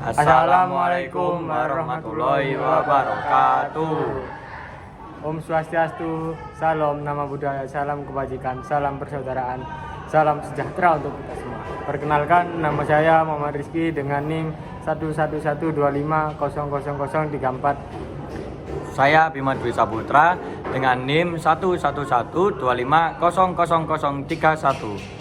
Assalamualaikum warahmatullahi wabarakatuh. Om Swastiastu, salam nama budaya, salam kebajikan, salam persaudaraan, salam sejahtera untuk kita semua. Perkenalkan, nama saya Muhammad Rizky dengan NIM 11125000034. Saya Bima Dwi Saputra dengan NIM 11125000031.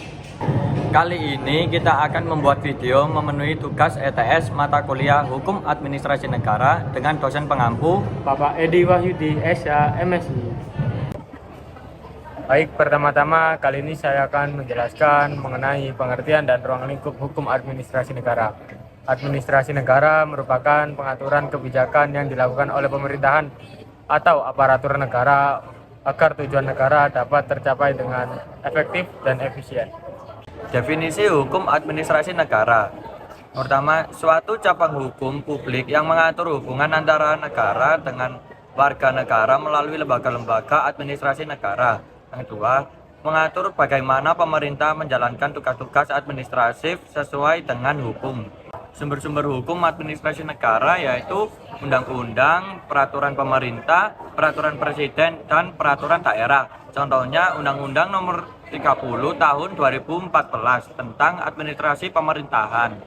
Kali ini kita akan membuat video memenuhi tugas ETS mata kuliah Hukum Administrasi Negara dengan dosen pengampu Bapak Edi Wahyudi, SH, MSI. Baik, pertama-tama kali ini saya akan menjelaskan mengenai pengertian dan ruang lingkup hukum administrasi negara. Administrasi negara merupakan pengaturan kebijakan yang dilakukan oleh pemerintahan atau aparatur negara agar tujuan negara dapat tercapai dengan efektif dan efisien. Definisi hukum administrasi negara. Pertama, suatu cabang hukum publik yang mengatur hubungan antara negara dengan warga negara melalui lembaga-lembaga administrasi negara. Yang kedua, mengatur bagaimana pemerintah menjalankan tugas-tugas administratif sesuai dengan hukum. Sumber-sumber hukum administrasi negara yaitu undang-undang, peraturan pemerintah, peraturan presiden, dan peraturan daerah. Contohnya Undang-Undang Nomor 30 Tahun 2014 tentang administrasi pemerintahan.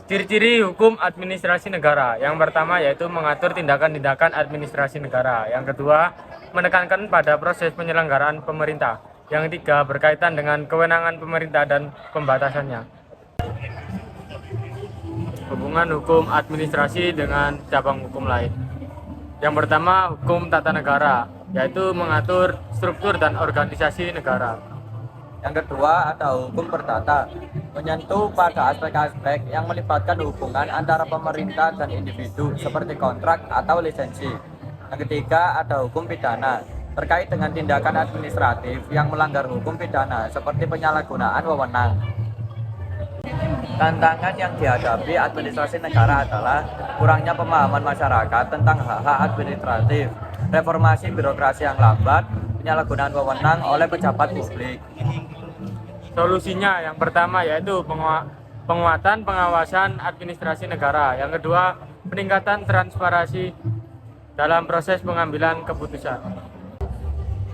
Ciri-ciri hukum administrasi negara. Yang pertama yaitu mengatur tindakan-tindakan administrasi negara. Yang kedua, menekankan pada proses penyelenggaraan pemerintah. Yang ketiga, berkaitan dengan kewenangan pemerintah dan pembatasannya. Hubungan hukum administrasi dengan cabang hukum lain. Yang pertama, hukum tata negara, yaitu mengatur struktur dan organisasi negara. Yang kedua ada hukum perdata, menyentuh pada aspek-aspek yang melibatkan hubungan antara pemerintah dan individu seperti kontrak atau lisensi. Yang ketiga ada hukum pidana, terkait dengan tindakan administratif yang melanggar hukum pidana seperti penyalahgunaan wewenang. Tantangan yang dihadapi administrasi negara adalah kurangnya pemahaman masyarakat tentang hak-hak administratif, reformasi birokrasi yang lambat, penyalahgunaan wewenang oleh pejabat publik. Solusinya yang pertama yaitu penguatan pengawasan administrasi negara. Yang kedua, peningkatan transparansi dalam proses pengambilan keputusan.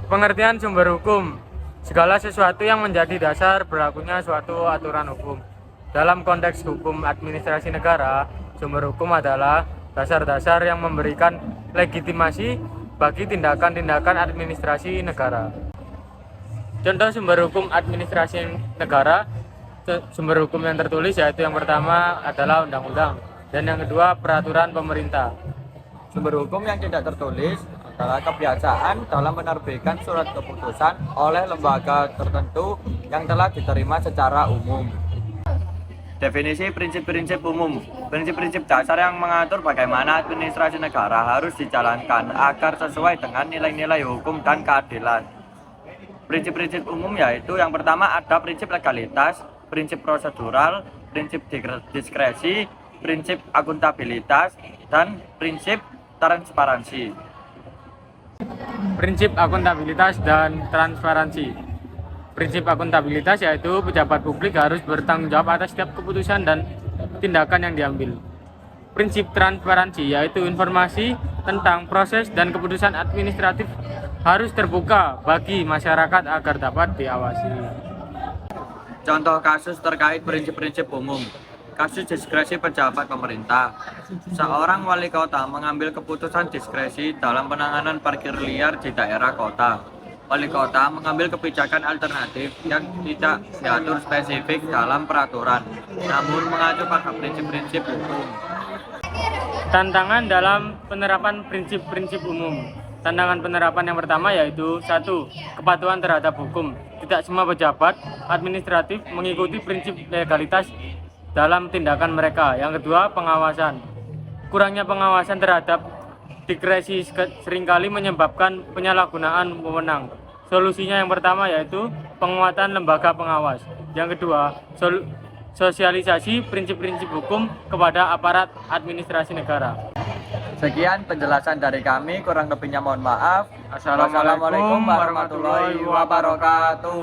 Pengertian sumber hukum, segala sesuatu yang menjadi dasar berlakunya suatu aturan hukum. Dalam konteks hukum administrasi negara, sumber hukum adalah dasar-dasar yang memberikan legitimasi bagi tindakan-tindakan administrasi negara. Contoh sumber hukum administrasi negara, sumber hukum yang tertulis yaitu yang pertama adalah undang-undang dan yang kedua peraturan pemerintah. Sumber hukum yang tidak tertulis adalah kebiasaan dalam menerbitkan surat keputusan oleh lembaga tertentu yang telah diterima secara umum. Definisi prinsip-prinsip umum. Prinsip-prinsip dasar yang mengatur bagaimana administrasi negara harus dijalankan agar sesuai dengan nilai-nilai hukum dan keadilan. Prinsip-prinsip umum yaitu yang pertama ada prinsip legalitas, prinsip prosedural, prinsip diskresi, prinsip akuntabilitas, dan prinsip transparansi. Prinsip akuntabilitas dan transparansi. Prinsip akuntabilitas yaitu pejabat publik harus bertanggung jawab atas setiap keputusan dan tindakan yang diambil. Prinsip transparansi yaitu informasi tentang proses dan keputusan administratif harus terbuka bagi masyarakat agar dapat diawasi. Contoh kasus terkait prinsip-prinsip umum. Kasus diskresi pejabat pemerintah. Seorang wali kota mengambil keputusan diskresi dalam penanganan parkir liar di daerah kota. Wali kota mengambil kebijakan alternatif yang tidak diatur spesifik dalam peraturan, namun mengacu pada prinsip-prinsip hukum. Tantangan dalam penerapan prinsip-prinsip umum. Tantangan penerapan yang pertama yaitu 1. Kepatuhan terhadap hukum. Tidak semua pejabat administratif mengikuti prinsip legalitas dalam tindakan mereka. Yang kedua, pengawasan. Kurangnya pengawasan terhadap diskresi seringkali menyebabkan penyalahgunaan wewenang. Solusinya yang pertama yaitu penguatan lembaga pengawas. Yang kedua, sosialisasi prinsip-prinsip hukum kepada aparat administrasi negara. Sekian penjelasan dari kami, kurang lebihnya mohon maaf. Assalamualaikum warahmatullahi wabarakatuh.